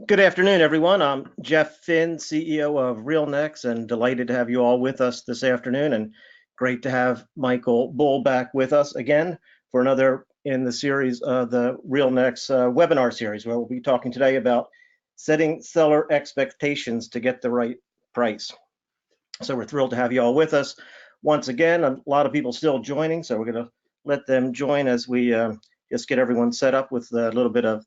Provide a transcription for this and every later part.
Good afternoon, everyone. I'm Jeff Finn, CEO of RealNex, and delighted to have you all with us this afternoon. And great to have Michael Bull back with us again for another in the series of the RealNex webinar series, where we'll be talking today about setting seller expectations to get the right price. So we're thrilled to have you all with us once again. A lot of people still joining, so we're going to let them join as we just get everyone set up with a little bit of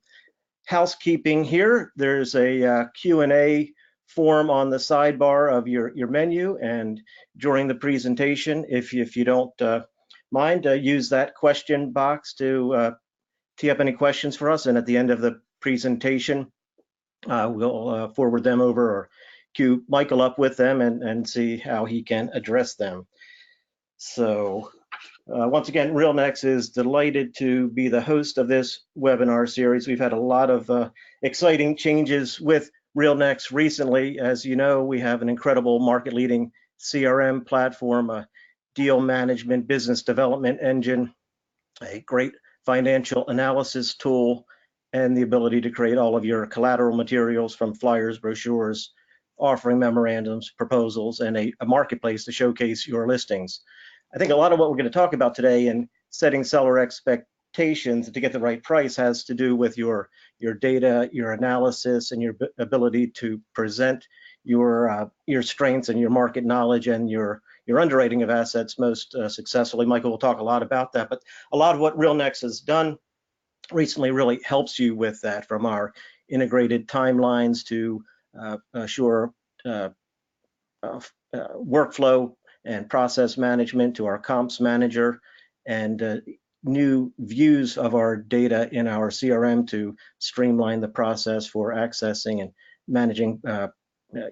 housekeeping here. There's a Q&A form on the sidebar of your menu, and during the presentation, if you don't mind, use that question box to tee up any questions for us, and at the end of the presentation, we'll forward them over or queue Michael up with them and see how he can address them. So once again, RealNex is delighted to be the host of this webinar series. We've had a lot of exciting changes with RealNex recently. As you know, we have an incredible market-leading CRM platform, a deal management business development engine, a great financial analysis tool, and the ability to create all of your collateral materials from flyers, brochures, offering memorandums, proposals, and a marketplace to showcase your listings. I think a lot of what we're going to talk about today in setting seller expectations to get the right price has to do with your data, your analysis, and your ability to present your strengths and your market knowledge and your underwriting of assets most successfully. Michael will talk a lot about that, but a lot of what RealNex has done recently really helps you with that, from our integrated timelines to assure workflow and process management to our comps manager, and new views of our data in our CRM to streamline the process for accessing and managing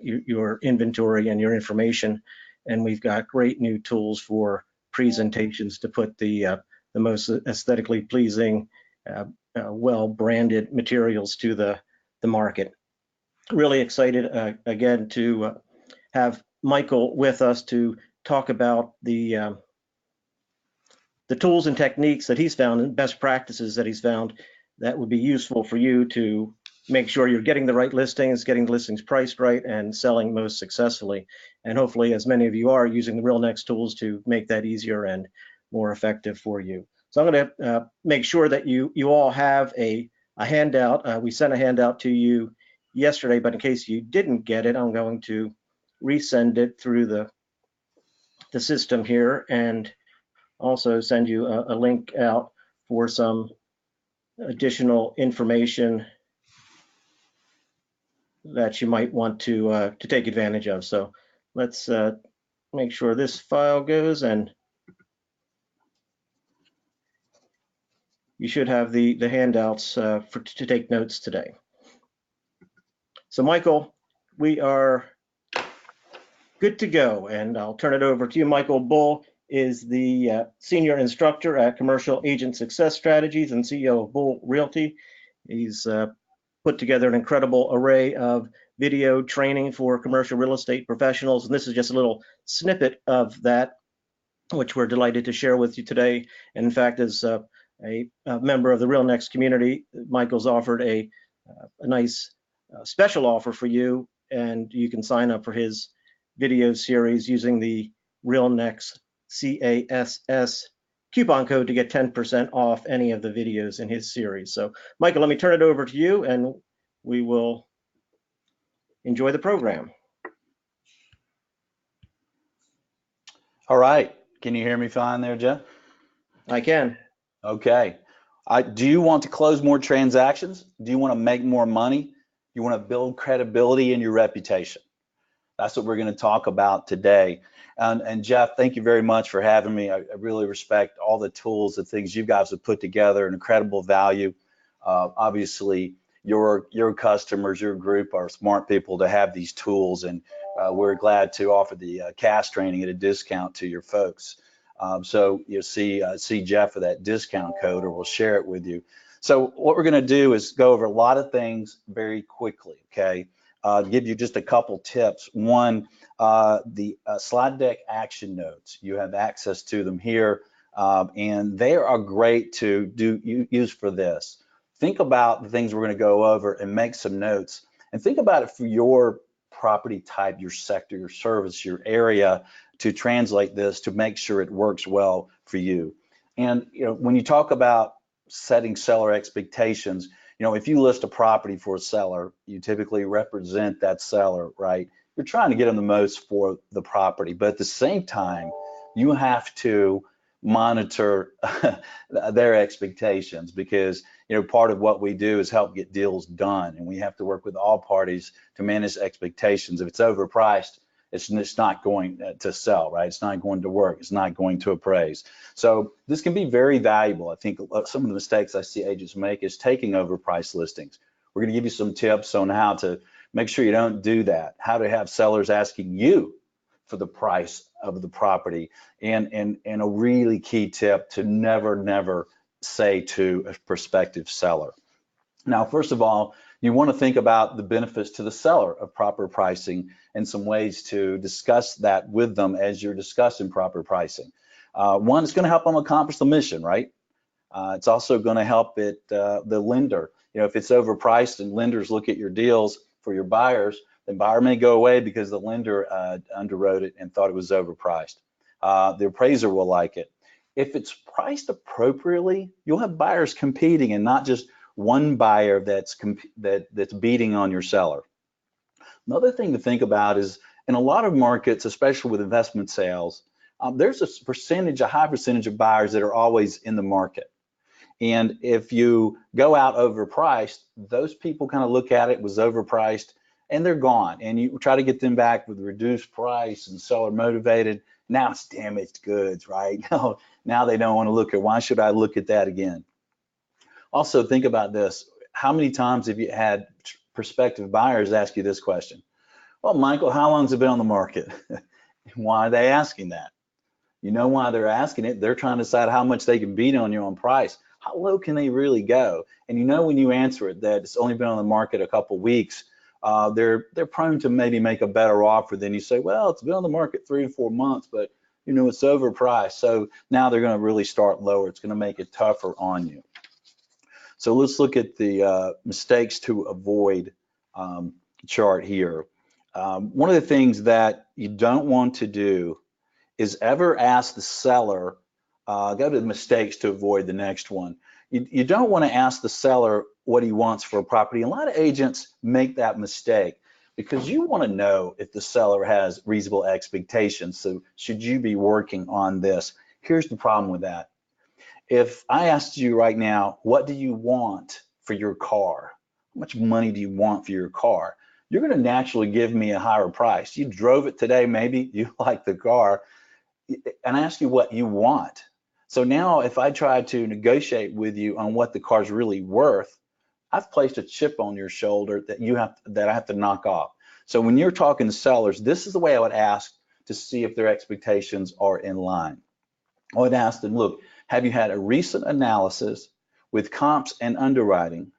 your inventory and your information. And we've got great new tools for presentations to put the most aesthetically pleasing, well-branded materials to the market. Really excited again to have Michael with us to talk about the tools and techniques that he's found and best practices that he's found that would be useful for you to make sure you're getting the right listings, getting the listings priced right, and selling most successfully. And hopefully, as many of you are, using the RealNex tools to make that easier and more effective for you. So I'm going to make sure that you all have a handout. We sent a handout to you yesterday, but in case you didn't get it, I'm going to resend it through the system here, and also send you a link out for some additional information that you might want to take advantage of. So let's make sure this file goes, and you should have the handouts to take notes today. So Michael, we are good to go, and I'll turn it over to you. Michael Bull is the senior instructor at Commercial Agent Success Strategies and CEO of Bull Realty. He's put together an incredible array of video training for commercial real estate professionals, and this is just a little snippet of that, which we're delighted to share with you today. And in fact, as a member of the RealNex community, Michael's offered a nice special offer for you, and you can sign up for his video series using the RealNex CASS coupon code to get 10% off any of the videos in his series. So Michael, let me turn it over to you, and we will enjoy the program. All right. Can you hear me fine there, Jeff? I can. Okay. Do you want to close more transactions? Do you want to make more money? You want to build credibility in your reputation? That's what we're going to talk about today. And Jeff, thank you very much for having me. I really respect all the tools, the things you guys have put together, an incredible value. Obviously, your customers, your group are smart people to have these tools, and we're glad to offer the CAS training at a discount to your folks. So you'll see Jeff for that discount code, or we'll share it with you. So what we're going to do is go over a lot of things very quickly, okay? Give you just a couple tips. One, the slide deck action notes. You have access to them here, and they are great to use for this. think about the things we're going to go over and make some notes, and think about it for your property type, your sector, your service, your area, to translate this to make sure it works well for you. And when you talk about setting seller expectations, if you list a property for a seller, you typically represent that seller, right? You're trying to get them the most for the property, but at the same time, you have to monitor their expectations, because part of what we do is help get deals done, and we have to work with all parties to manage expectations. If it's overpriced, it's not going to sell, right? It's not going to work. It's not going to appraise. So this can be very valuable. I think some of the mistakes I see agents make is taking overpriced listings. We're going to give you some tips on how to make sure you don't do that, how to have sellers asking you for the price of the property, and a really key tip to never say to a prospective seller. Now, first of all, you want to think about the benefits to the seller of proper pricing and some ways to discuss that with them as you're discussing proper pricing. One, it's going to help them accomplish the mission, right? It's also going to help the lender. If it's overpriced and lenders look at your deals for your buyers, the buyer may go away because the lender underwrote it and thought it was overpriced. The appraiser will like it. If it's priced appropriately, you'll have buyers competing and not just one buyer that's beating on your seller. Another thing to think about is, in a lot of markets, especially with investment sales, there's a high percentage of buyers that are always in the market. And if you go out overpriced, those people kind of look at it was overpriced and they're gone. And you try to get them back with reduced price and seller motivated. Now it's damaged goods, right? Now they don't want to look at, why should I look at that again? Also, think about this. How many times have you had prospective buyers ask you this question? Well, Michael, how long has it been on the market? Why are they asking that? You know why they're asking it? They're trying to decide how much they can beat on you on price. How low can they really go? And when you answer it that it's only been on the market a couple weeks, they're prone to maybe make a better offer than you say, well, it's been on the market 3 to 4 months, but it's overpriced. So now they're going to really start lower. It's going to make it tougher on you. So let's look at the mistakes to avoid chart here. One of the things that you don't want to do is ever ask the seller, go to the mistakes to avoid the next one. You don't want to ask the seller what he wants for a property. A lot of agents make that mistake because you want to know if the seller has reasonable expectations. So should you be working on this? Here's the problem with that. If I asked you right now, what do you want for your car? How much money do you want for your car? You're going to naturally give me a higher price. You drove it today, maybe you like the car, and I ask you what you want. So now if I try to negotiate with you on what the car's really worth, I've placed a chip on your shoulder that I have to knock off. So when you're talking to sellers, this is the way I would ask to see if their expectations are in line. I would ask them, look, have you had a recent analysis with comps and underwriting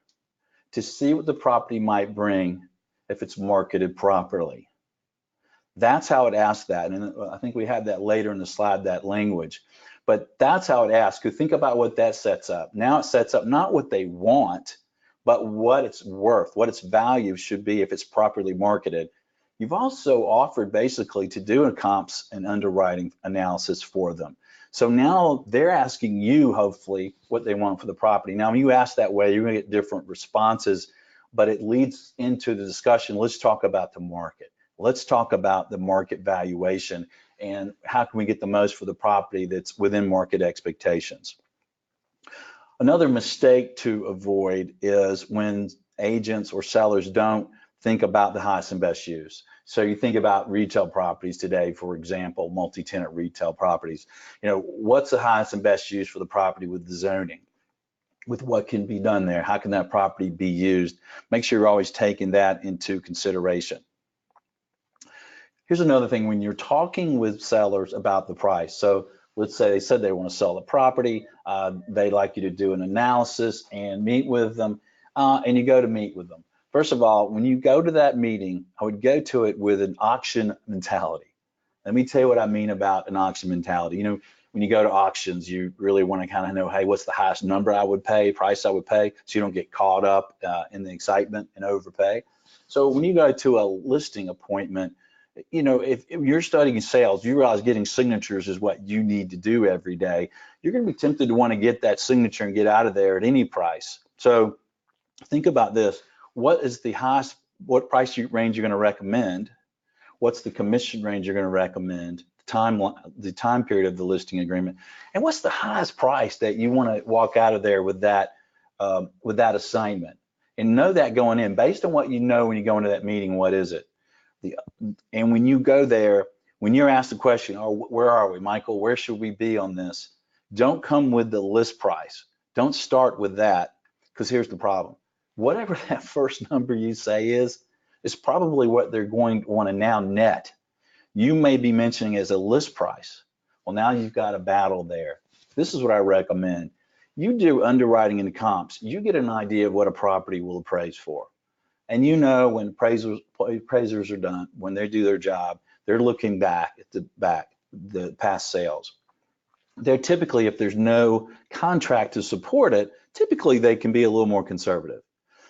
to see what the property might bring if it's marketed properly? That's how it asks that. And I think we have that later in the slide, that language. But that's how it asks. Think about what that sets up. Now it sets up not what they want, but what it's worth, what its value should be if it's properly marketed. You've also offered basically to do a comps and underwriting analysis for them. So now they're asking you, hopefully, what they want for the property. Now, when you ask that way, you're going to get different responses, but it leads into the discussion. Let's talk about the market. Let's talk about the market valuation and how can we get the most for the property that's within market expectations. Another mistake to avoid is when agents or sellers don't think about the highest and best use. So you think about retail properties today, for example, multi-tenant retail properties. What's the highest and best use for the property with the zoning? With what can be done there? How can that property be used? Make sure you're always taking that into consideration. Here's another thing when you're talking with sellers about the price. So let's say they said they want to sell the property. They'd like you to do an analysis and meet with them, and you go to meet with them. First of all, when you go to that meeting, I would go to it with an auction mentality. Let me tell you what I mean about an auction mentality. when you go to auctions, you really want to kind of know, hey, what's the highest number I would pay, price I would pay, so you don't get caught up in the excitement and overpay. So when you go to a listing appointment, you know, if you're studying sales, you realize getting signatures is what you need to do every day. You're going to be tempted to want to get that signature and get out of there at any price. So think about this. What is the highest, what price range you're going to recommend? What's the commission range you're going to recommend? The time period of the listing agreement, and what's the highest price that you want to walk out of there with that assignment? And know that going in, based on what you know when you go into that meeting, what is it? And when you go there, when you're asked the question, oh, where are we, Michael? Where should we be on this? Don't come with the list price. Don't start with that, because here's the problem. Whatever that first number you say is probably what they're going to want to now net. You may be mentioning as a list price. Well, now you've got a battle there. This is what I recommend. You do underwriting and comps. You get an idea of what a property will appraise for. And you know when appraisers are done, when they do their job, they're looking back at the past sales. They're typically, if there's no contract to support it, typically they can be a little more conservative.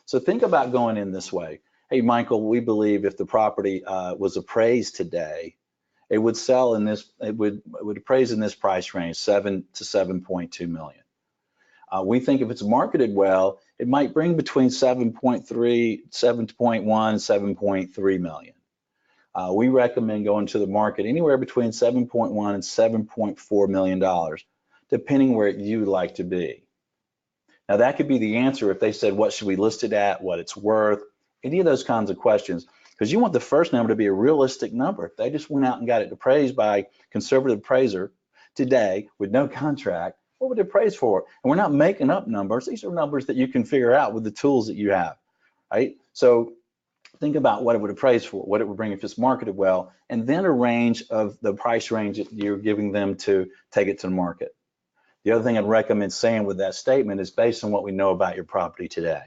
So think about going in this way. Hey, Michael, we believe if the property was appraised today, it would sell in this, it would appraise in this price range, 7 to 7.2 million. We think if it's marketed well, it might bring between 7.3, 7.1, 7.3 million. We recommend going to the market anywhere between 7.1 and 7.4 million dollars, depending where you'd like to be. Now that could be the answer if they said, what should we list it at, what it's worth, any of those kinds of questions, because you want the first number to be a realistic number. If they just went out and got it appraised by a conservative appraiser today with no contract, what would it appraise for? And we're not making up numbers. These are numbers that you can figure out with the tools that you have, right? So think about what it would appraise for, what it would bring if it's marketed well, and then a range of the price range that you're giving them to take it to the market. The other thing I'd recommend saying with that statement is based on what we know about your property today.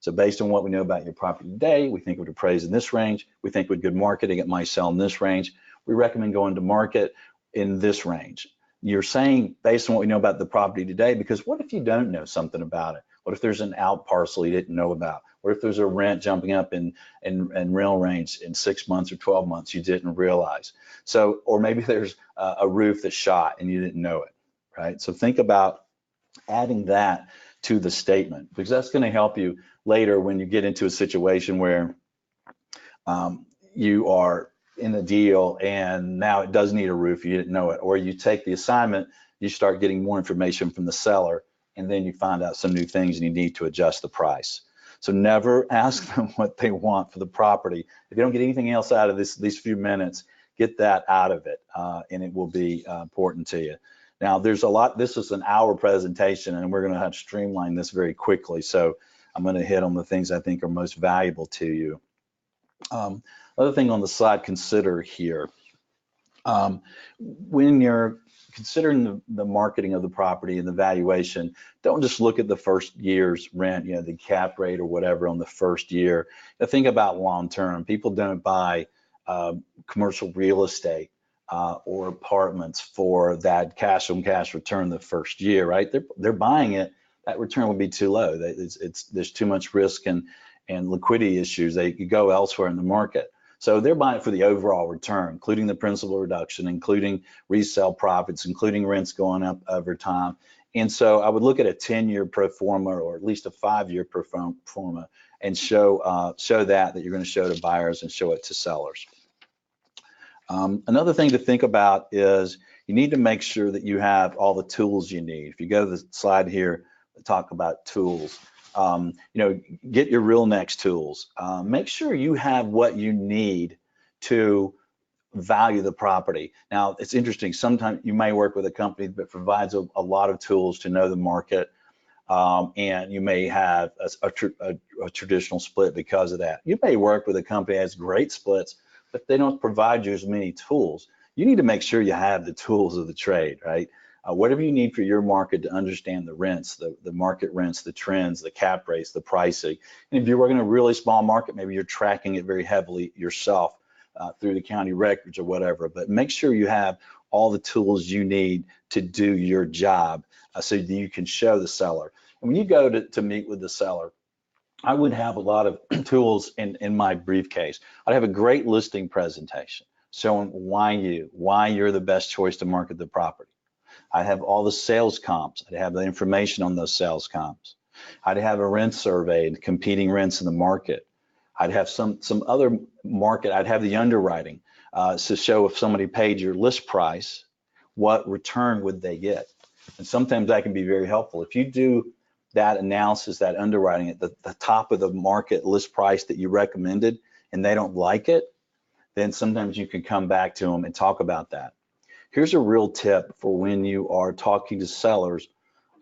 So based on what we know about your property today, we think it would appraise in this range. We think with good marketing, it might sell in this range. We recommend going to market in this range. You're saying based on what we know about the property today, because what if you don't know something about it? What if there's an out parcel you didn't know about? What if there's a rent jumping up in real range in 6 months or 12 months you didn't realize? So, or maybe there's a roof that's shot and you didn't know it, right? So think about adding that to the statement, because that's going to help you later when you get into a situation where you are in a deal and now it does need a roof, you didn't know it, or you take the assignment, you start getting more information from the seller, and then you find out some new things and you need to adjust the price. So never ask them what they want for the property. If you don't get anything else out of these few minutes, get that out of it, and it will be important to you. Now, there's a lot. This is an hour presentation, and we're going to have to streamline this very quickly. So I'm going to hit on the things I think are most valuable to you. Other thing on the slide, consider here. When you're considering the marketing of the property and the valuation, don't just look at the first year's rent, you know, the cap rate or whatever on the first year. Now, think about long term. People don't buy commercial real estate or apartments for that cash on cash return the first year, right? They're buying it. That return would be too low. There's too much risk and liquidity issues. They could go elsewhere in the market. So they're buying it for the overall return, including the principal reduction, including resale profits, including rents going up over time. And so I would look at a 10-year pro forma or at least a 5-year pro forma and show that you're going to show to buyers and show it to sellers. Another thing to think about is you need to make sure that you have all the tools you need. If you go to the slide here, talk about tools. You know, get your RealNex tools. Make sure you have what you need to value the property. Now, it's interesting. Sometimes you may work with a company that provides a lot of tools to know the market, and you may have a traditional split because of that. You may work with a company that has great splits, but they don't provide you as many tools. You need to make sure you have the tools of the trade, right? Whatever you need for your market to understand the rents, the market rents, the trends, the cap rates, the pricing. And if you're working in a really small market, maybe you're tracking it very heavily yourself through the county records or whatever, but make sure you have all the tools you need to do your job so that you can show the seller. And when you go to meet with the seller, I would have a lot of tools in my briefcase. I'd have a great listing presentation showing why you're the best choice to market the property. I'd have all the sales comps. I'd have the information on those sales comps. I'd have a rent survey and competing rents in the market. I'd have some other market. I'd have the underwriting to show if somebody paid your list price, what return would they get? And sometimes that can be very helpful. If you do that analysis, that underwriting at the top of the market list price that you recommended, and they don't like it, then sometimes you can come back to them and talk about that. Here's a real tip for when you are talking to sellers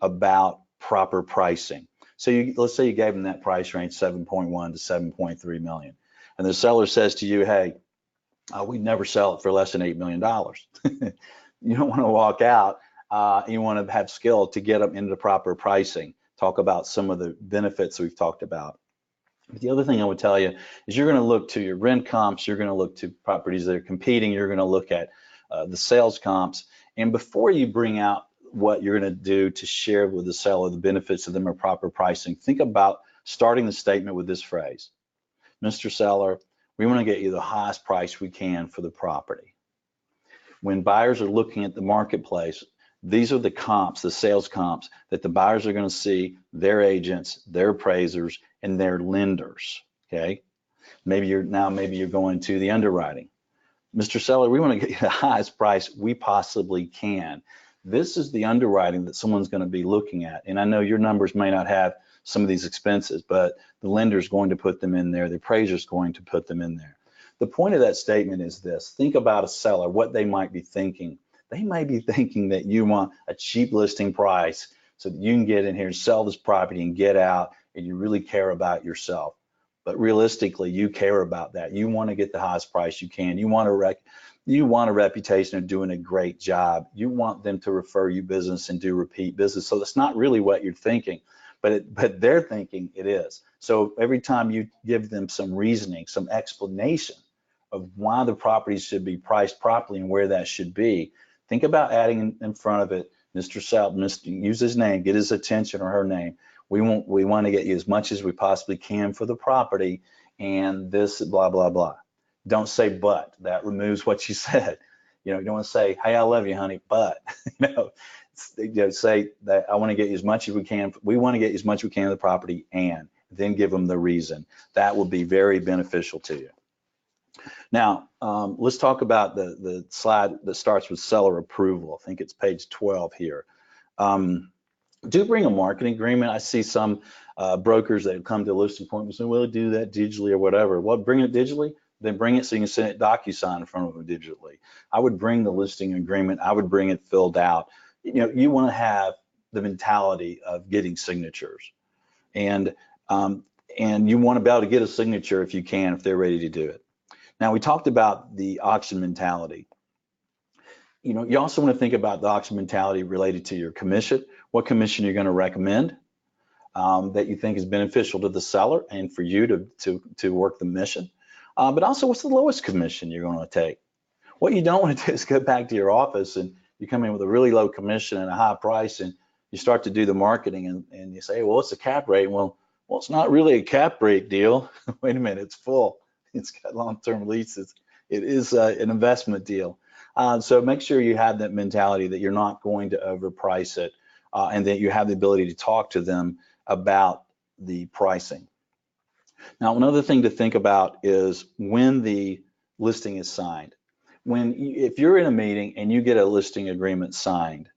about proper pricing. So let's say you gave them that price range, 7.1 to 7.3 million, and the seller says to you, hey, we'd never sell it for less than $8 million. You don't want to walk out. You want to have skill to get them into proper pricing. Talk about some of the benefits we've talked about. But the other thing I would tell you is you're going to look to your rent comps, you're going to look to properties that are competing, you're going to look at the sales comps, and before you bring out what you're going to do to share with the seller the benefits of them or proper pricing, think about starting the statement with this phrase: Mr. Seller, we want to get you the highest price we can for the property. When buyers are looking at the marketplace, these are the comps, the sales comps that the buyers are going to see, their agents, their appraisers, and their lenders. Okay, maybe you're going to the underwriting. Mr. Seller, we want to get you the highest price we possibly can. This is the underwriting that someone's going to be looking at. And I know your numbers may not have some of these expenses, but the lender's going to put them in there. The appraiser's going to put them in there. The point of that statement is this: think about a seller, what they might be thinking. They might be thinking that you want a cheap listing price so that you can get in here and sell this property and get out, and you really care about yourself. But realistically, you care about that. You want to get the highest price you can. You want a reputation of doing a great job. You want them to refer you business and do repeat business. So that's not really what you're thinking, but they're thinking it is. So every time you give them some reasoning, some explanation of why the property should be priced properly and where that should be, think about adding in front of it, Mr. Selton, use his name, get his attention or her name. We want to get you as much as we possibly can for the property, and this blah, blah, blah. Don't say but. That removes what you said. You don't want to say, hey, I love you, honey, but say that I want to get you as much as we can. We want to get you as much as we can of the property, and then give them the reason. That will be very beneficial to you. Now, let's talk about the slide that starts with seller approval. I think it's page 12 here. Do bring a marketing agreement. I see some brokers that come to a listing appointment and say, well, do that digitally or whatever. Well, bring it digitally, then bring it so you can send it DocuSign in front of them digitally. I would bring the listing agreement. I would bring it filled out. You want to have the mentality of getting signatures, and you want to be able to get a signature if you can, if they're ready to do it. Now, we talked about the auction mentality. You also want to think about the auction mentality related to your commission. What commission you're going to recommend that you think is beneficial to the seller and for you to work the mission. But also, what's the lowest commission you're going to take? What you don't want to do is go back to your office and you come in with a really low commission and a high price, and you start to do the marketing and you say, well, what's the cap rate? Well, it's not really a cap rate deal. Wait a minute, it's full. It's got long-term leases. It is an investment deal. So make sure you have that mentality that you're not going to overprice it, and that you have the ability to talk to them about the pricing. Now, another thing to think about is when the listing is signed. If you're in a meeting and you get a listing agreement signed,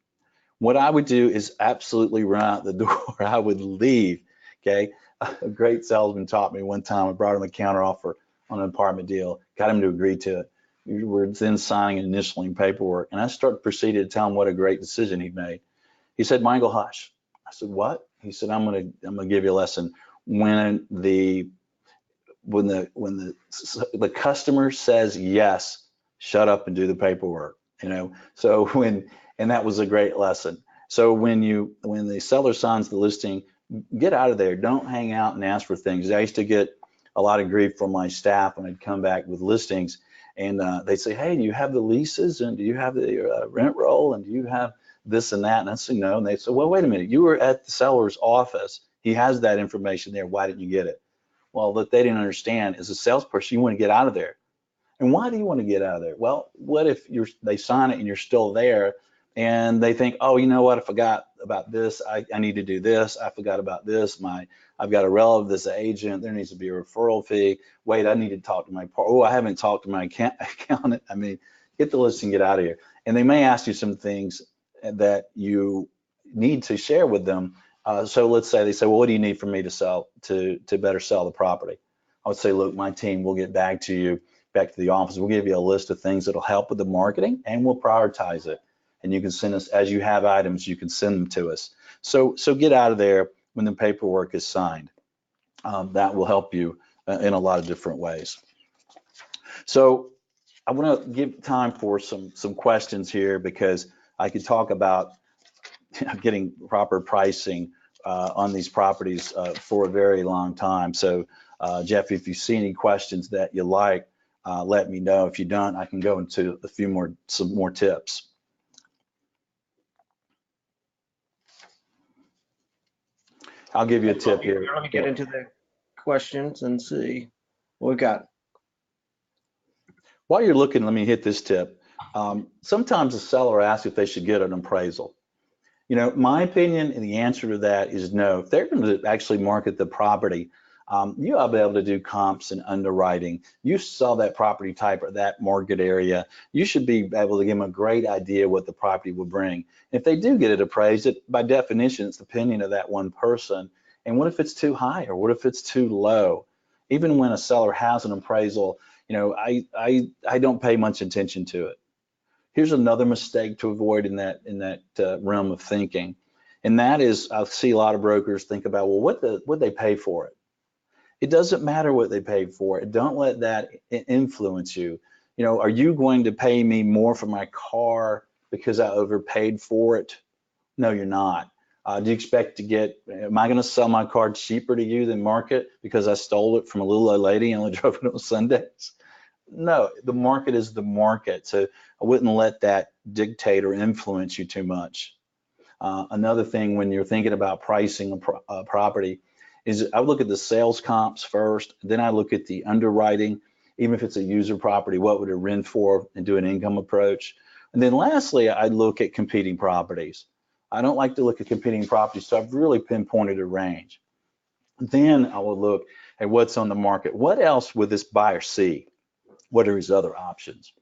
what I would do is absolutely run out the door. I would leave. Okay, a great salesman taught me one time. I brought him a counteroffer on an apartment deal, got him to agree to it. We were then signing and initialing paperwork, and I proceeded to tell him what a great decision he'd made. He said, Michael, hush. I said, what? He said, I'm gonna give you a lesson. When the customer says yes, shut up and do the paperwork. So and that was a great lesson. So when the seller signs the listing, get out of there. Don't hang out and ask for things. I used to get a lot of grief from my staff when I'd come back with listings and they say, hey, do you have the leases, and do you have the rent roll, and do you have this and that? And I say, no. And they say, well, wait a minute, you were at the seller's office. He has that information there. Why didn't you get it? Well, what they didn't understand is, a salesperson, you want to get out of there. And why do you want to get out of there? Well, what if they sign it and you're still there, and they think, oh, you know what, I forgot about this. I need to do this. I forgot about this. I've got a relative that's an agent. There needs to be a referral fee. Wait, I need to talk to my partner. Oh, I haven't talked to my accountant. I mean, get the list and get out of here. And they may ask you some things that you need to share with them. So let's say they say, well, what do you need for me to sell to better sell the property? I would say, look, my team will get back to you, back to the office. We'll give you a list of things that'll help with the marketing, and we'll prioritize it. And you can send us, as you have items, you can send them to us. So get out of there when the paperwork is signed. That will help you in a lot of different ways. So I want to give time for some questions here, because I could talk about getting proper pricing on these properties for a very long time. So Jeff, if you see any questions that you like, let me know. If you don't, I can go into some more tips. I'll give you a tip here. Let me get into the questions and see what we got. While you're looking, let me hit this tip. Sometimes the seller asks if they should get an appraisal. You know, my opinion and the answer to that is no. If they're going to actually market the property, you ought to be able to do comps and underwriting. You sell that property type or that market area, you should be able to give them a great idea what the property will bring. If they do get it appraised, by definition, it's the opinion of that one person. And what if it's too high, or what if it's too low? Even when a seller has an appraisal, you know, I don't pay much attention to it. Here's another mistake to avoid in that realm of thinking, and that is, I see a lot of brokers think about, well, what they pay for it. It doesn't matter what they paid for it. Don't let that influence you. You know, are you going to pay me more for my car because I overpaid for it? No, you're not. Do you expect to am I going to sell my car cheaper to you than market because I stole it from a little old lady and only drove it on Sundays? No, the market is the market. So I wouldn't let that dictate or influence you too much. Another thing when you're thinking about pricing a property is, I would look at the sales comps first, then I look at the underwriting. Even if it's a user property, what would it rent for, and do an income approach. And then lastly, I'd look at competing properties. I don't like to look at competing properties, so I've really pinpointed a range. Then I will look at what's on the market. What else would this buyer see? What are his other options?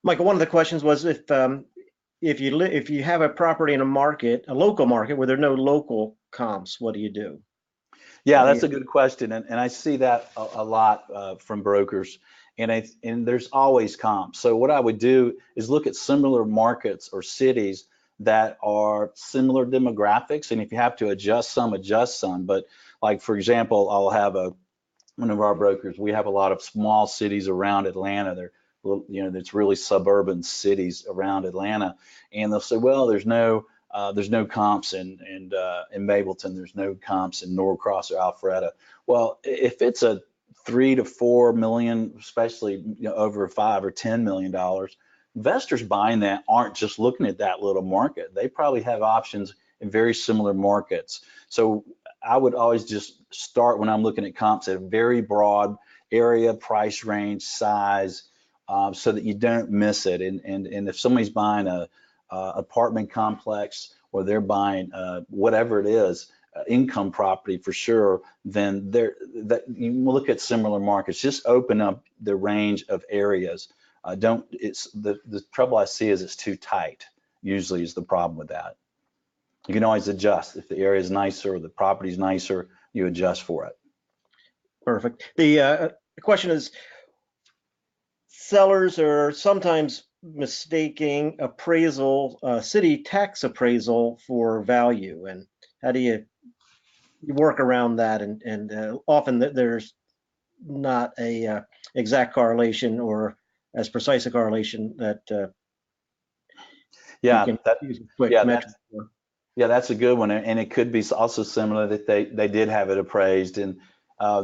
Michael, one of the questions was, if you have a property in a local market where there are no local comps, what do you do? Yeah, that's a good question, and I see that a lot from brokers, and there's always comps. So what I would do is look at similar markets or cities that are similar demographics, and if you have to adjust some, adjust some. But like, for example, I'll have one of our brokers, we have a lot of small cities around Atlanta. They're, you know, it's really suburban cities around Atlanta, and they'll say, well, there's no comps in Mableton, there's no comps in Norcross or Alpharetta. Well, if it's a 3 to 4 million, especially, you know, over $5 or $10 million, investors buying that aren't just looking at that little market. They probably have options in very similar markets. So I would always just start, when I'm looking at comps, at a very broad area, price range, size, so that you don't miss it. And if somebody's buying a apartment complex, or they're buying whatever it is, income property for sure, then you look at similar markets. Just open up the range of areas. The trouble I see is it's too tight. Usually is the problem with that. You can always adjust. If the area is nicer or the property is nicer, you adjust for it. Perfect. The question is, sellers are sometimes mistaking city tax appraisal for value, and how do you work around that? And often there's not a exact correlation, or as precise a correlation that you can use a quick metric for. Yeah, that's a good one, and it could be also similar that they did have it appraised, and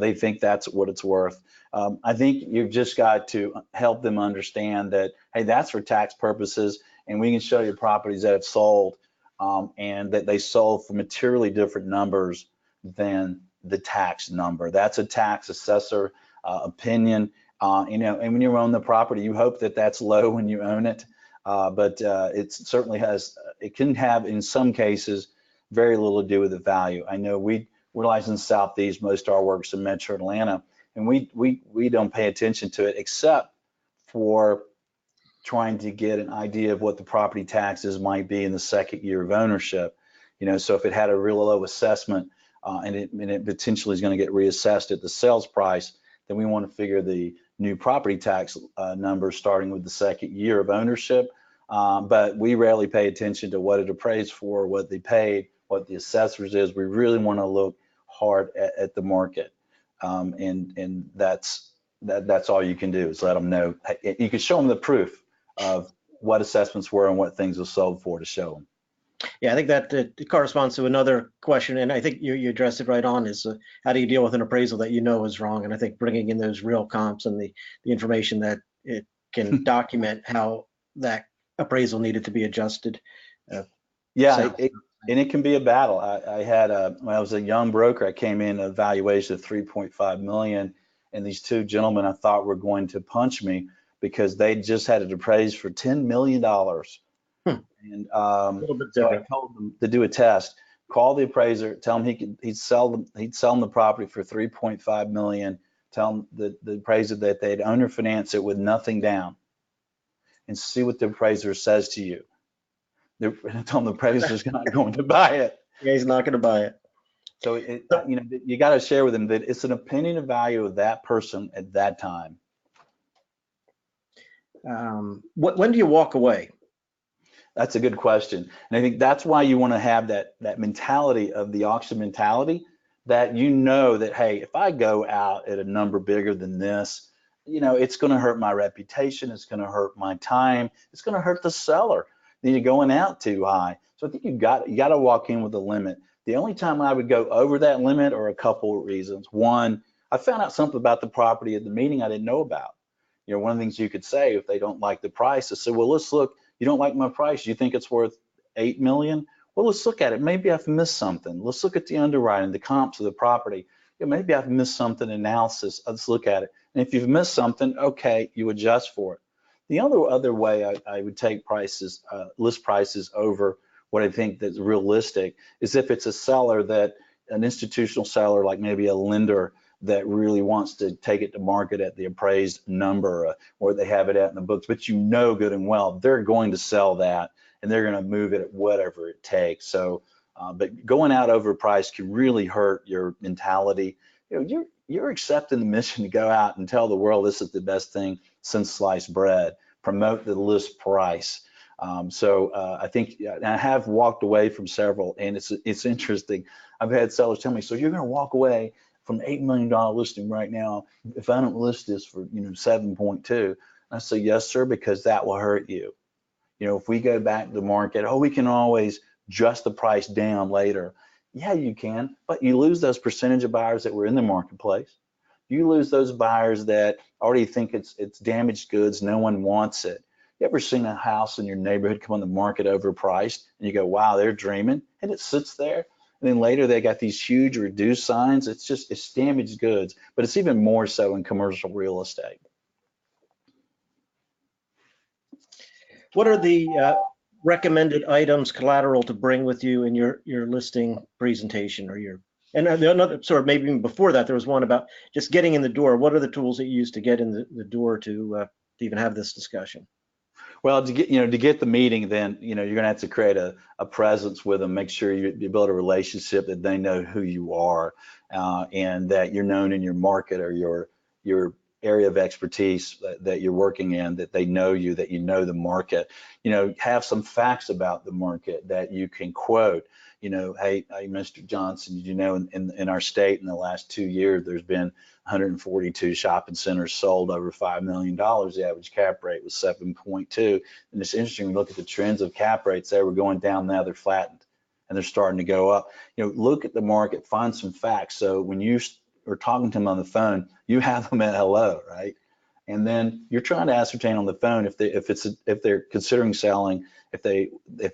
They think that's what it's worth. I think you've just got to help them understand that, hey, that's for tax purposes, and we can show you properties that have sold and that they sold for materially different numbers than the tax number. That's a tax assessor opinion. And when you own the property, you hope that that's low when you own it, but it certainly has, it can have in some cases very little to do with the value. I know we're licensed Southeast, most of our work's in Metro Atlanta, and we don't pay attention to it except for trying to get an idea of what the property taxes might be in the second year of ownership. So if it had a real low assessment and it potentially is going to get reassessed at the sales price, then we want to figure the new property tax number starting with the second year of ownership. But we rarely pay attention to what it appraised for, what they paid, what the assessors is. We really want to look hard at the market, and that's all you can do is let them know. You can show them the proof of what assessments were and what things were sold for to show them. Yeah, I think that it corresponds to another question, and I think you addressed it right on, is how do you deal with an appraisal that you know is wrong? And I think bringing in those real comps and the information that it can document how that appraisal needed to be adjusted. Yeah, and it can be a battle. I had when I was a young broker, I came in a valuation of 3.5 million, and these two gentlemen I thought were going to punch me because they just had it appraised for $10 million. And A little bit so I different. told them to do a test, call the appraiser, tell him he'd sell them the property for 3.5 million, tell him the appraiser that they'd owner finance it with nothing down, and see what the appraiser says to you. Tell them the appraiser's not going to buy it. Yeah, he's not going to buy it. So you got to share with them that it's an opinion of value of that person at that time. When do you walk away? That's a good question. And I think that's why you want to have that mentality of the auction mentality, that that, hey, if I go out at a number bigger than this, it's going to hurt my reputation. It's going to hurt my time. It's going to hurt the seller. Then you're going out too high. So I think you got to walk in with a limit. The only time I would go over that limit are a couple of reasons. One, I found out something about the property at the meeting I didn't know about. One of the things you could say if they don't like the price, is say, well, let's look. You don't like my price. You think it's worth 8 million? Well, let's look at it. Maybe I've missed something. Let's look at the underwriting, the comps of the property. Maybe I've missed something, analysis. Let's look at it. And if you've missed something, okay, you adjust for it. The other way I would take prices, list prices over what I think that's realistic, is if it's a seller an institutional seller, like maybe a lender that really wants to take it to market at the appraised number or they have it out in the books, but good and well, they're going to sell that and they're going to move it at whatever it takes. So, but going out over price can really hurt your mentality. You're accepting the mission to go out and tell the world this is the best thing since sliced bread, promote the list price. I think I have walked away from several, and it's interesting. I've had sellers tell me, so you're going to walk away from $8 million listing right now if I don't list this for 7.2? I say, yes, sir, because that will hurt you. If we go back to the market, we can always adjust the price down later. Yeah, you can, but you lose those percentage of buyers that were in the marketplace. You lose those buyers that already think it's damaged goods, no one wants it. You ever seen a house in your neighborhood come on the market overpriced and you go, wow, they're dreaming, and it sits there? And then later they got these huge reduced signs. It's damaged goods, but it's even more so in commercial real estate. What are the recommended items, collateral to bring with you in your listing presentation and another sort of maybe even before that, there was one about just getting in the door. What are the tools that you use to get in the door to even have this discussion? Well, to get the meeting, then you're going to have to create a presence with them. Make sure you build a relationship, that they know who you are, and that you're known in your market or your area of expertise that you're working in. That they know you, that you know the market. Have some facts about the market that you can quote. Hey, Mr. Johnson, in our state in the last 2 years, there's been 142 shopping centers sold over $5 million. The average cap rate was 7.2. And it's interesting, look at the trends of cap rates. They were going down, now they're flattened and they're starting to go up. Look at the market, find some facts. So when you or talking to them on the phone, you have them at hello, right? And then you're trying to ascertain on the phone if they're considering selling, if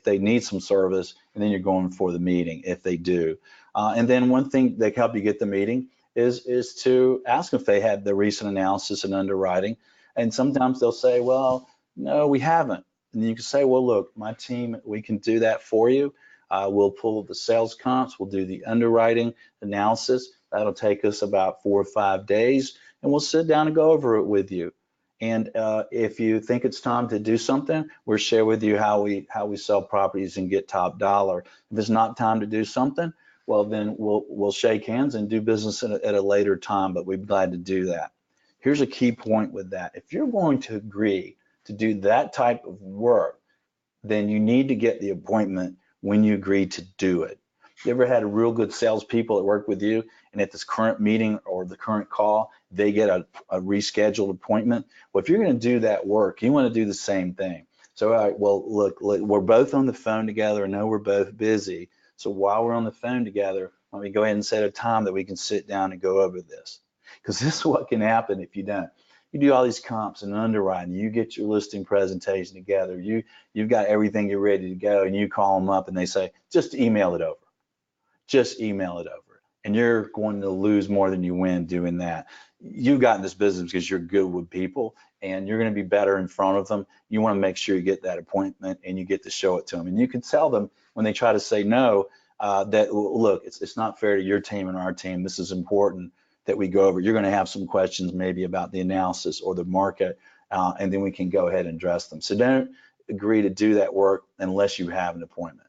they need some service, and then you're going for the meeting if they do. And then one thing that can help you get the meeting is to ask if they had the recent analysis and underwriting. And sometimes they'll say, well, no, we haven't. And you can say, well, look, my team, we can do that for you. We'll pull the sales comps, we'll do the underwriting analysis. That'll take us about 4 or 5 days, and we'll sit down and go over it with you. And if you think it's time to do something, we'll share with you how we sell properties and get top dollar. If it's not time to do something, well, then we'll shake hands and do business at a later time, but we'd be glad to do that. Here's a key point with that. If you're going to agree to do that type of work, then you need to get the appointment when you agree to do it. You ever had a real good salespeople that work with you, and at this current meeting or the current call, they get a rescheduled appointment? Well, if you're going to do that work, you want to do the same thing. So, all right, well, look, we're both on the phone together. I know we're both busy. So while we're on the phone together, let me go ahead and set a time that we can sit down and go over this. Because this is what can happen if you don't. You do all these comps and underwriting, you get your listing presentation together, you've got everything, you're ready to go, and you call them up and they say, just email it over. Just email it over. And you're going to lose more than you win doing that. You've gotten this business because you're good with people and you're going to be better in front of them. You want to make sure you get that appointment and you get to show it to them. And you can tell them when they try to say no, that, look, it's not fair to your team and our team. This is important that we go over. You're going to have some questions maybe about the analysis or the market, and then we can go ahead and address them. So don't agree to do that work unless you have an appointment.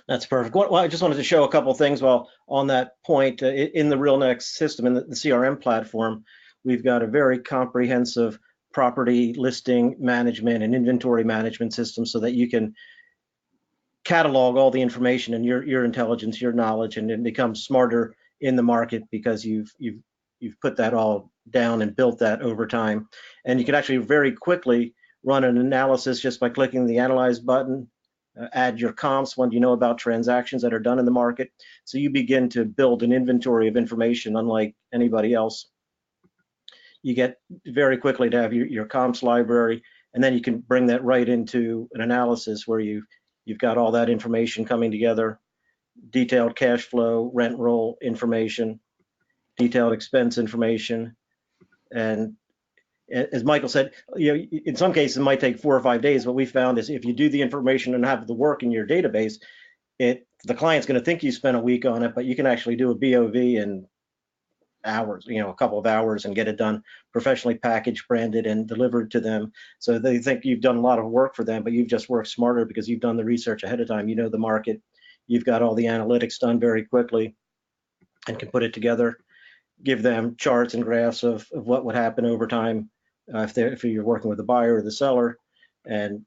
That's perfect. Well, I just wanted to show a couple of things while on that point. In the RealNex system, in the CRM platform, we've got a very comprehensive property listing management and inventory management system so that you can catalog all the information and your intelligence, your knowledge, and then become smarter in the market because you've put that all down and built that over time. And you can actually very quickly run an analysis just by clicking the Analyze button. Add your comps when you know about transactions that are done in the market. So you begin to build an inventory of information unlike anybody else. You get very quickly to have your comps library, and then you can bring that right into an analysis where you've got all that information coming together, detailed cash flow, rent roll information, detailed expense information, and as Michael said, in some cases it might take 4 or 5 days. What we found is if you do the information and have the work in your database, the client's going to think you spent a week on it, but you can actually do a BOV in hours, a couple of hours, and get it done professionally packaged, branded, and delivered to them. So they think you've done a lot of work for them, but you've just worked smarter because you've done the research ahead of time. You know the market, you've got all the analytics done very quickly, and can put it together, give them charts and graphs of what would happen over time if you're working with the buyer or the seller, and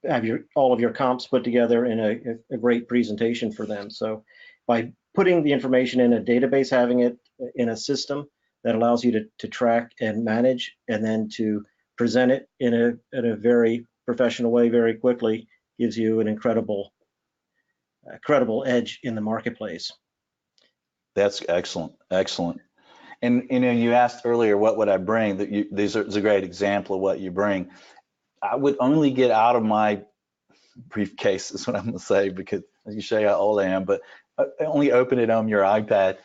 have all of your comps put together in a great presentation for them. So by putting the information in a database, having it in a system that allows you to track and manage, and then to present it in a very professional way very quickly, gives you an incredible edge in the marketplace. That's excellent, excellent. And you asked earlier, what would I bring? This is a great example of what you bring. I would only get out of my briefcase, is what I'm gonna say, because I can show you how old I am, but only open it on your iPad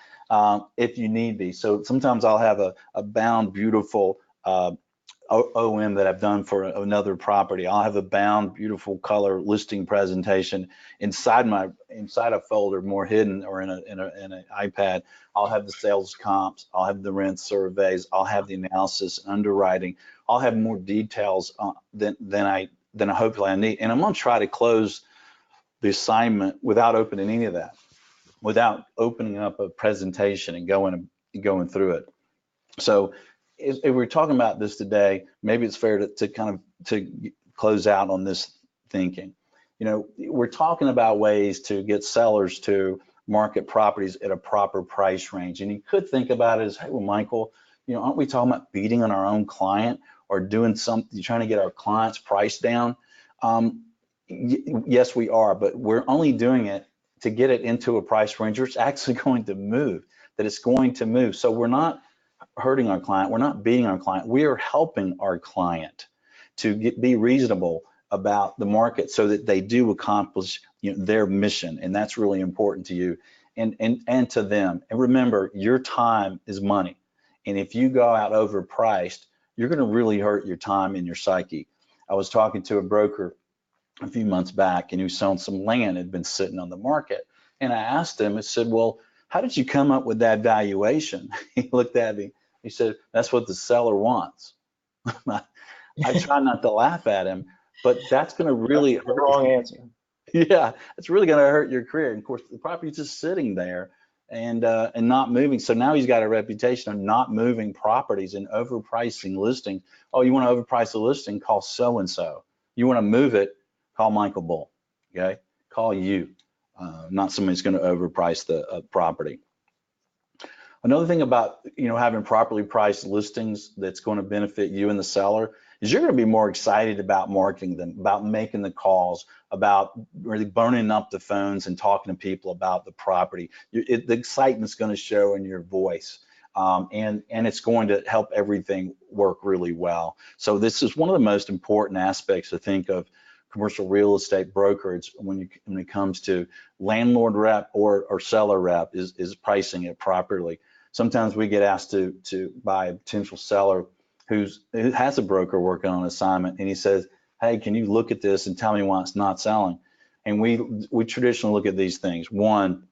if you need be. So sometimes I'll have a bound, beautiful OM that I've done for another property. I'll have a bound, beautiful color listing presentation inside a folder, more hidden, or in an iPad. I'll have the sales comps, I'll have the rent surveys, I'll have the analysis, underwriting. I'll have more details than I hopefully I need. And I'm gonna try to close the assignment without opening any of that, without opening up a presentation and going through it. So if we're talking about this today, maybe it's fair to kind of to close out on this thinking. We're talking about ways to get sellers to market properties at a proper price range. And you could think about it as, hey, well, Michael, aren't we talking about beating on our own client or doing something, trying to get our client's price down? Yes, we are, but we're only doing it to get it into a price range where it's actually going to move. that it's going to move. So we're not hurting our client. We're not beating our client. We are helping our client to be reasonable about the market so that they do accomplish, their mission. And that's really important to you and to them. And remember, your time is money. And if you go out overpriced, you're going to really hurt your time and your psyche. I was talking to a broker a few months back, and he was selling some land that had been sitting on the market. And I asked him, I said, well, how did you come up with that valuation? He looked at me, he said, that's what the seller wants. I try not to laugh at him, but that's going to really That's the wrong answer. yeah, it's really going to hurt your career. And of course, the property's just sitting there and not moving. So now he's got a reputation of not moving properties and overpricing listings. Oh, you want to overprice a listing? Call so and so. You want to move it? Call Michael Bull. Okay, call you, not somebody who's going to overprice the property. Another thing about having properly priced listings that's going to benefit you and the seller is you're going to be more excited about marketing them, about making the calls, about really burning up the phones and talking to people about the property. The excitement's going to show in your voice, and it's going to help everything work really well. So this is one of the most important aspects to think of commercial real estate brokerage when it comes to landlord rep or seller rep is pricing it properly. Sometimes we get asked to buy a potential seller who has a broker working on assignment, and he says, hey, can you look at this and tell me why it's not selling? And we traditionally look at these things. One,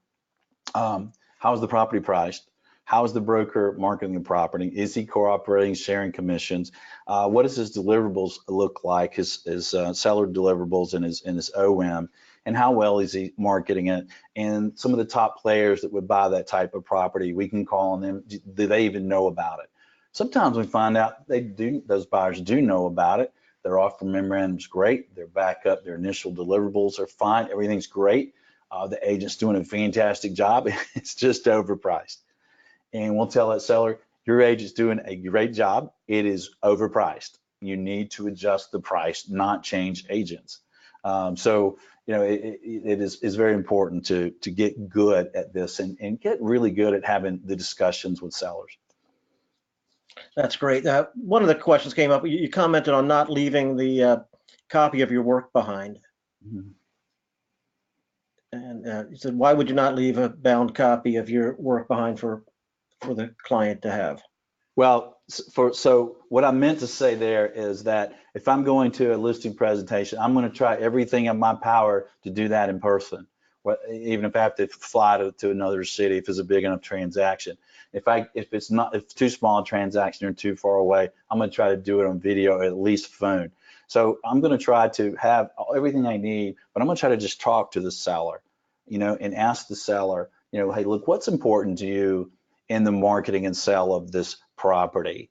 how is the property priced? How is the broker marketing the property? Is he cooperating, sharing commissions? What does his deliverables look like, his seller deliverables and his OM? And how well is he marketing it? And some of the top players that would buy that type of property, we can call on them. Do they even know about it? Sometimes we find out those buyers do know about it. Their offer memorandum's great. Their backup, their initial deliverables are fine. Everything's great. The agent's doing a fantastic job. It's just overpriced. And we'll tell that seller, your agent's doing a great job. It is overpriced. You need to adjust the price, not change agents. So it is very important to get good at this and get really good at having the discussions with sellers. That's great. One of the questions came up. You commented on not leaving the copy of your work behind. Mm-hmm. And you said, why would you not leave a bound copy of your work behind for the client to have? Well, so what I meant to say there is that if I'm going to a listing presentation, I'm going to try everything in my power to do that in person. Even if I have to fly to another city, if it's a big enough transaction. If it's too small a transaction or too far away, I'm going to try to do it on video, or at least phone. So I'm going to try to have everything I need, but I'm going to try to just talk to the seller, and ask the seller, hey, look, what's important to you in the marketing and sale of this property?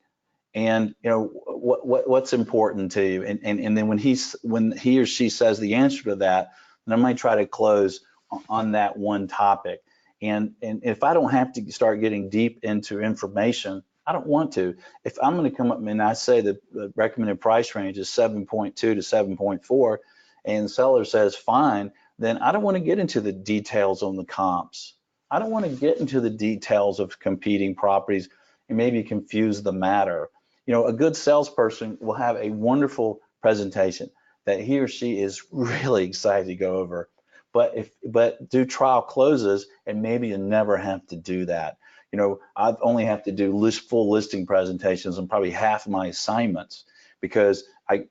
And what's important to you? And then when he or she says the answer to that, then I might try to close on that one topic. And if I don't have to start getting deep into information, I don't want to. If I'm going to come up and I say the recommended price range is 7.2 to 7.4, and the seller says fine, then I don't want to get into the details on the comps. I don't want to get into the details of competing properties and maybe confuse the matter. A good salesperson will have a wonderful presentation that he or she is really excited to go over. But do trial closes, and maybe you never have to do that. I only have to do full listing presentations on probably half of my assignments, because I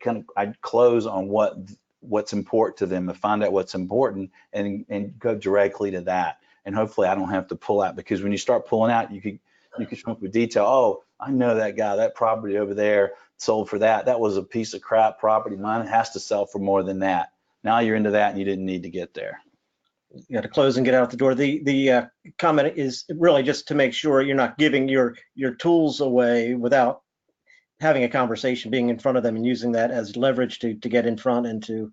close on what's important to them, and find out what's important and go directly to that. And hopefully I don't have to pull out, because when you start pulling out, you could come up with detail. Oh, I know that guy, that property over there sold for that. That was a piece of crap property. Mine has to sell for more than that. Now you're into that and you didn't need to get there. You got to close and get out the door. The comment is really just to make sure you're not giving your tools away without having a conversation, being in front of them and using that as leverage to get in front and to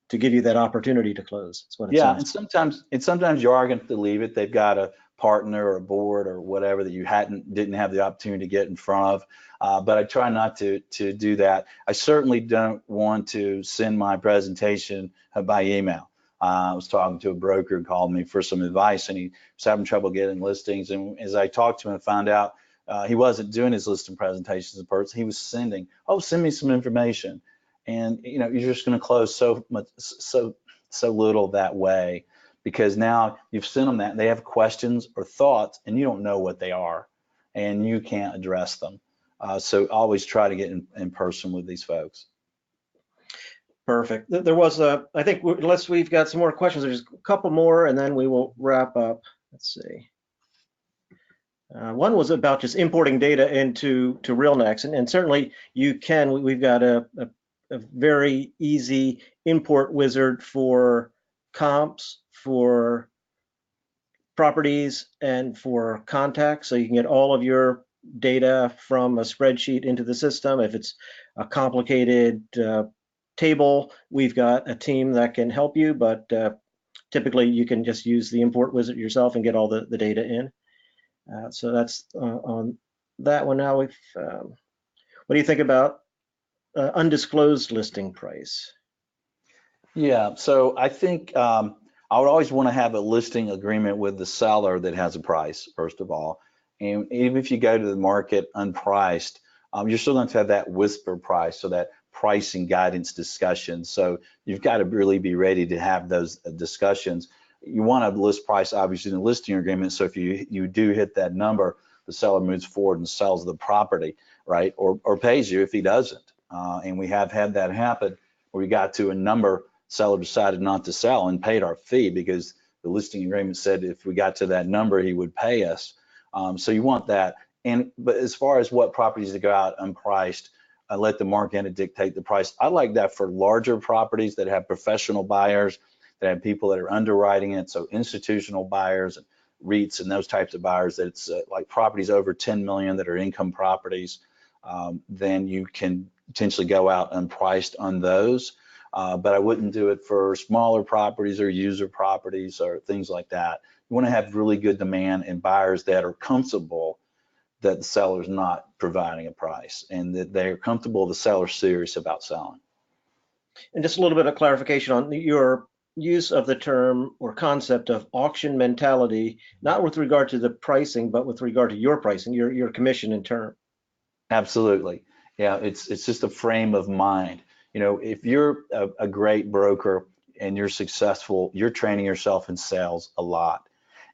give you that opportunity to close. That's what it sounds. And sometimes you are going to leave it. They've got a partner or a board or whatever that you didn't have the opportunity to get in front of. But I try not to do that. I certainly don't want to send my presentation by email. I was talking to a broker who called me for some advice, and he was having trouble getting listings. And as I talked to him and found out he wasn't doing his listing presentations in person, he was sending, oh, send me some information. And you know, you're just going to close so much, so little that way, because now you've sent them that and they have questions or thoughts, and you don't know what they are, and you can't address them. So always try to get in person with these folks. Perfect. There was a, I think, unless we've got some more questions, there's a couple more, and then we will wrap up. Let's see. One was about just importing data into RealNex, and certainly you can. We've got a very easy import wizard for comps, for properties, and for contacts, so you can get all of your data from a spreadsheet into the system. If it's a complicated table, we've got a team that can help you, but typically you can just use the import wizard yourself and get all the data in. So that's on that one. Now, what do you think about undisclosed listing price? Yeah, so I think I would always want to have a listing agreement with the seller that has a price, first of all. And even if you go to the market unpriced, you're still going to have that whisper price, so that pricing guidance discussion. So you've got to really be ready to have those discussions. You want to list price, obviously, in the listing agreement. So if you do hit that number, the seller moves forward and sells the property, right? Or pays you if he doesn't. And we have had that happen where we got to a number, seller decided not to sell and paid our fee because the listing agreement said if we got to that number, he would pay us. So you want that. But as far as what properties to go out unpriced, let the market dictate the price. I like that for larger properties that have professional buyers, that have people that are underwriting it, so institutional buyers and REITs and those types of buyers. That it's like properties over 10 million that are income properties. Then you can potentially go out unpriced on those. But I wouldn't do it for smaller properties or user properties or things like that. You want to have really good demand and buyers that are comfortable that the seller's not providing a price, and that they're comfortable the seller's serious about selling. And just a little bit of clarification on your use of the term or concept of auction mentality, not with regard to the pricing, but with regard to your pricing, your commission in turn. Absolutely. Yeah, it's just a frame of mind. You know, if you're a great broker and you're successful, you're training yourself in sales a lot.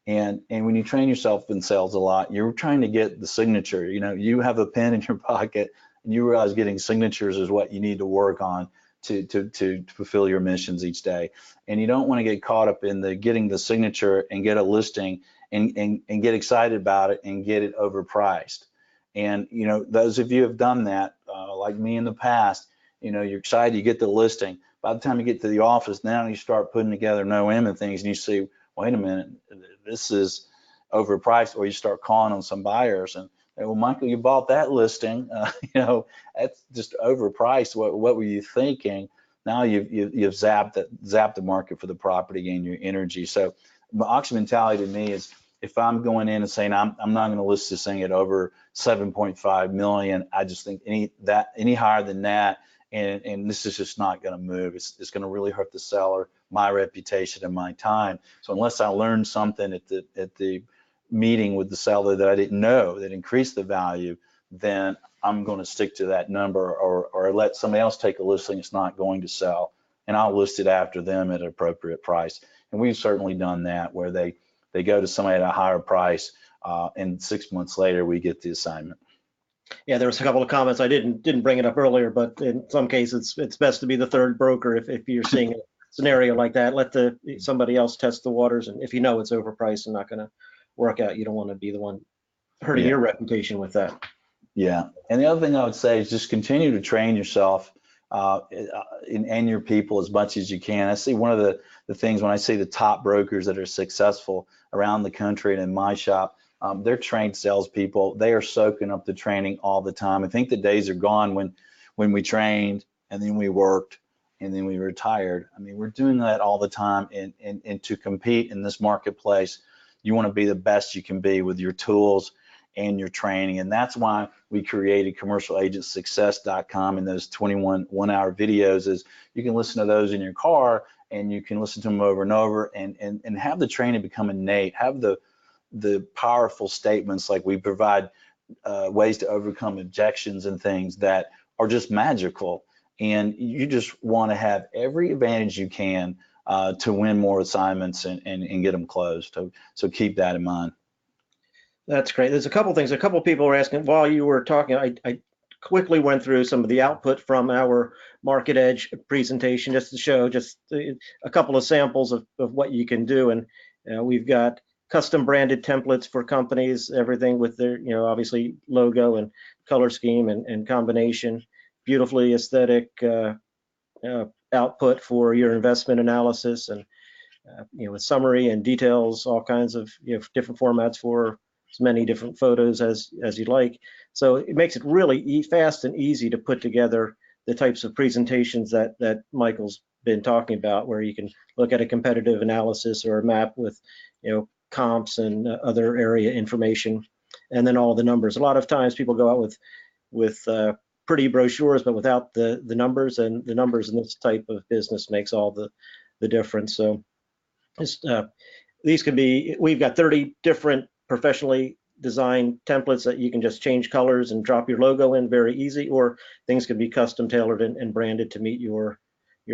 And when you train yourself in sales a lot, you're trying to get the signature. You know, you have a pen in your pocket and you realize getting signatures is what you need to work on to fulfill your missions each day. And you don't want to get caught up in the getting the signature and get a listing and get excited about it and get it overpriced. And you know, those of you who have done that, like me in the past, you know, you're excited, you get the listing. By the time you get to the office, now you start putting together no-im and things, and you see, wait a minute, this is overpriced. Or you start calling on some buyers and, well, Michael, you bought that listing, you know, that's just overpriced. What were you thinking? Now you've zapped the market for the property and your energy. So the auction mentality to me is, if I'm going in and saying I'm not going to list this thing at over 7.5 million, I just think any higher than that, and this is just not going to move. It's going to really hurt the seller, my reputation, and my time. So unless I learn something at the meeting with the seller that I didn't know that increased the value, then I'm going to stick to that number, or let somebody else take a listing it's not going to sell, and I'll list it after them at an appropriate price. And we've certainly done that, where they go to somebody at a higher price, and 6 months later we get the assignment. Yeah, there was a couple of comments. I didn't bring it up earlier, but in some cases it's best to be the third broker if you're seeing a scenario like that. Let somebody else test the waters, and if you know it's overpriced and not going to work out, you don't want to be the one hurting your reputation with that. Yeah, and the other thing I would say is just continue to train yourself and your people as much as you can. I see one of the things when I see the top brokers that are successful around the country and in my shop, they're trained salespeople. They are soaking up the training all the time. I think the days are gone when we trained and then we worked and then we retired. I mean, we're doing that all the time, and to compete in this marketplace, you want to be the best you can be with your tools and your training. And that's why we created commercialagentsuccess.com, and those 21 one-hour videos. Is you can listen to those in your car and you can listen to them over and over, and have the training become innate. Have the powerful statements like we provide ways to overcome objections and things that are just magical. And you just want to have every advantage you can to win more assignments and get them closed. So keep that in mind. That's great. There's a couple things. A couple people were asking while you were talking. I quickly went through some of the output from our Market Edge presentation just to show just a couple of samples of what you can do. And we've got custom branded templates for companies, everything with their, obviously logo and color scheme and combination, beautifully aesthetic output for your investment analysis, and with summary and details, all kinds of different formats for as many different photos as you'd like. So it makes it really fast and easy to put together the types of presentations that Michael's been talking about, where you can look at a competitive analysis or a map with comps and other area information, and then all the numbers. A lot of times people go out with pretty brochures, but without the numbers, and the numbers in this type of business makes all the difference. So these could be, we've got 30 different professionally designed templates that you can just change colors and drop your logo in very easy, or things can be custom tailored and branded to meet your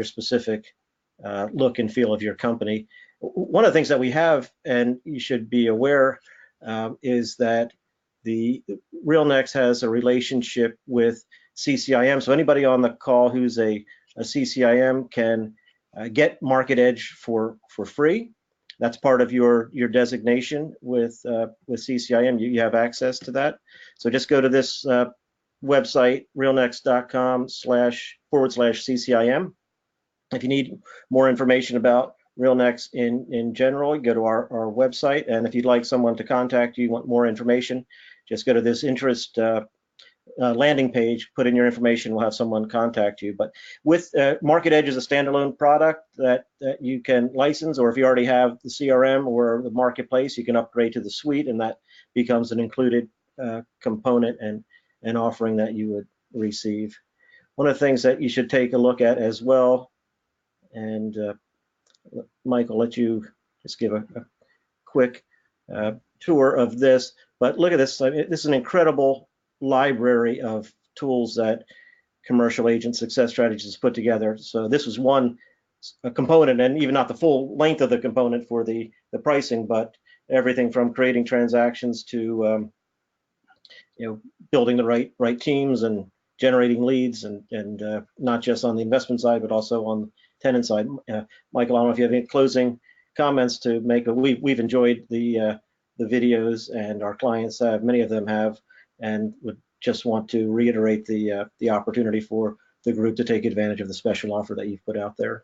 specific look and feel of your company. One of the things that we have, and you should be aware, is that the RealNex has a relationship with CCIM. So anybody on the call who's a CCIM can get Market Edge for free. That's part of your designation with CCIM. You have access to that. So just go to this website, realnex.com//CCIM. If you need more information about RealNex in general, go to our website. And if you'd like someone to contact you, want more information, just go to this interest landing page, put in your information, we'll have someone contact you. But with Market Edge is a standalone product that you can license, or if you already have the CRM or the marketplace, you can upgrade to the suite, and that becomes an included component and offering that you would receive. One of the things that you should take a look at as well, and Mike, I'll let you just give a quick tour of this, but look at this. I mean, this is an incredible library of tools that Commercial Agent Success Strategies put together. So this was a component, and even not the full length of the component for the pricing, but everything from creating transactions to building the right teams and generating leads, and not just on the investment side, but also on the tenant side. Michael, I don't know if you have any closing comments to make. We've enjoyed the videos, and our clients have, many of them have, and would just want to reiterate the opportunity for the group to take advantage of the special offer that you've put out there.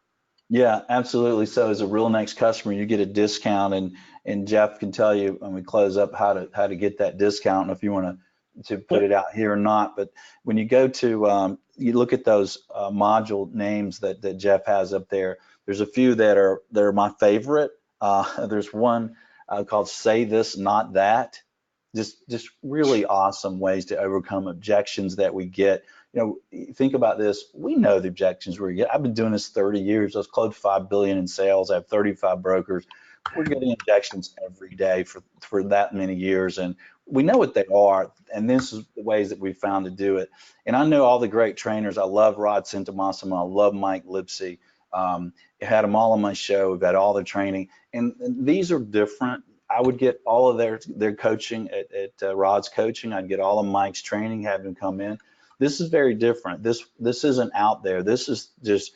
Yeah, absolutely. So as a RealNex customer, you get a discount, and Jeff can tell you when we close up how to get that discount, and if you want to put it out here or not. But when you go to you look at those module names that Jeff has up there, there's a few that are my favorite. There's one called Say This Not That. Just really awesome ways to overcome objections that we get. Think about this. We know the objections we get. I've been doing this 30 years. I've closed $5 billion in sales. I have 35 brokers. We're getting objections every day for that many years, and we know what they are. And this is the ways that we found to do it. And I know all the great trainers. I love Rod Centimosimo. I love Mike Lipsy. I had them all on my show. We've had all their training, and these are different. I would get all of their coaching at Rod's coaching. I'd get all of Mike's training, have him come in. This is very different. This isn't out there. This is just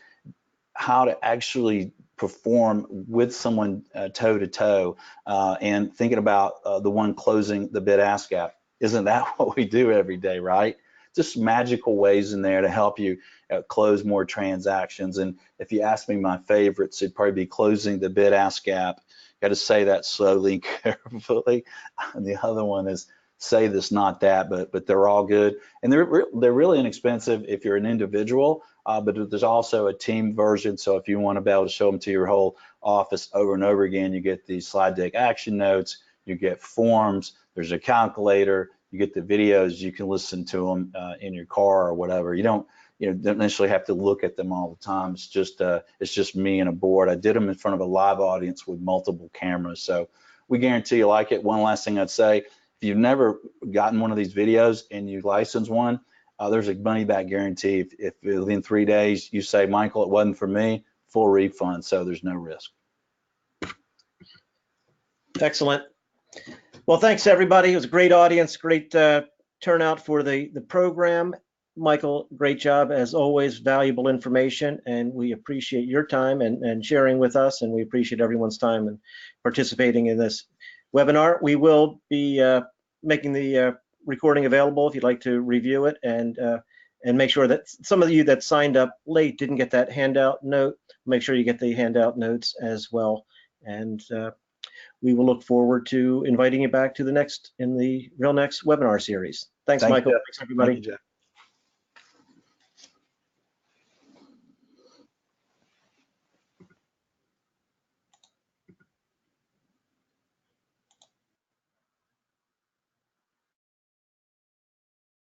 how to actually perform with someone toe to toe, and thinking about the one closing the bid ask gap. Isn't that what we do every day, right? Just magical ways in there to help you close more transactions. And if you ask me my favorites, it'd probably be closing the bid ask gap. Got to say that slowly and carefully. And the other one is Say This Not That, but they're all good, and they're really inexpensive if you're an individual. But there's also a team version. So if you want to be able to show them to your whole office over and over again, you get these slide deck action notes, you get forms, there's a calculator, you get the videos, you can listen to them in your car or whatever. You don't necessarily have to look at them all the time. It's just me and a board. I did them in front of a live audience with multiple cameras. So we guarantee you like it. One last thing I'd say, if you've never gotten one of these videos and you license one, there's a money back guarantee. If within 3 days you say, Michael, it wasn't for me, full refund. So there's no risk. Excellent. Well, thanks everybody. It was a great audience, great turnout for the program. Michael, great job as always, valuable information, and we appreciate your time and sharing with us, and we appreciate everyone's time and participating in this webinar. We will be making the recording available if you'd like to review it, and make sure that some of you that signed up late didn't get that handout note. Make sure you get the handout notes as well, and we will look forward to inviting you back to the next in the RealNex webinar series. Thanks, Michael. Jeff. Thanks, everybody. Thank you, Jeff.